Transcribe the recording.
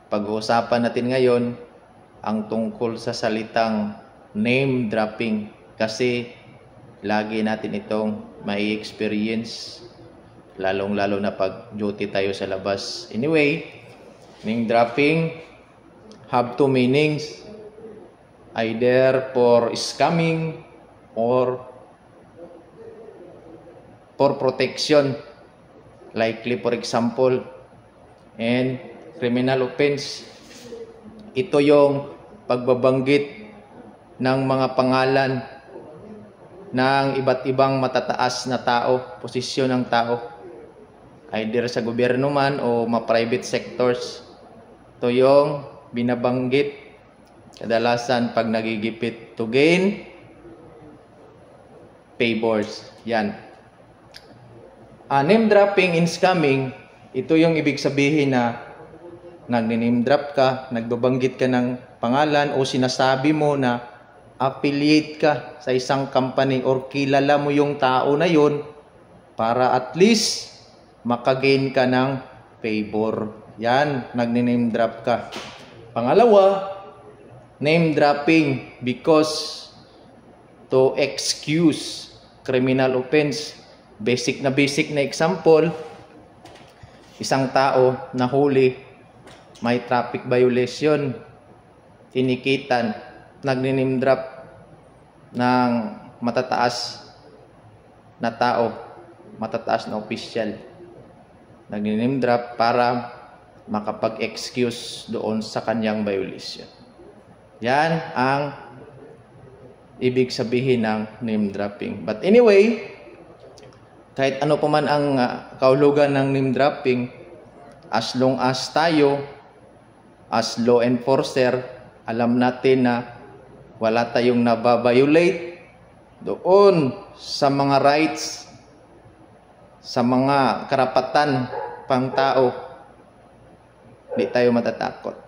pag-uusapan natin ngayon ang tungkol sa salitang name dropping, kasi lagi natin itong may experience, lalong-lalo na pag duty tayo sa labas. Anyway, name dropping have two meanings, either for scamming or for protection, likely for example, and criminal offense. Ito yung pagbabanggit ng mga pangalan ng iba't ibang matataas na tao, posisyon ng tao, either sa gobyerno man o ma-private sectors. Ito yung binabanggit kadalasan pag nagigipit to gain favors. Yan. Name dropping in scamming, ito yung ibig sabihin na nag-name drop ka, nagbabanggit ka ng pangalan o sinasabi mo na affiliate ka sa isang company or kilala mo yung tao na yun para at least makagain ka ng favor. Yan, nag-name drop ka. Pangalawa, name dropping because to excuse criminal offense. Basic na example, isang tao nahuli, may traffic violation, tinikitan, nag-name drop ng matataas na tao, matataas na official. Nag-name drop para makapag-excuse doon sa kanyang violation. Yan ang ibig sabihin ng name dropping. But anyway, kahit ano pa man ang kahulugan ng name dropping, as long as tayo, as law enforcer, alam natin na wala tayong nababiolate doon sa mga rights, sa mga karapatan pang tao, hindi tayo matatakot.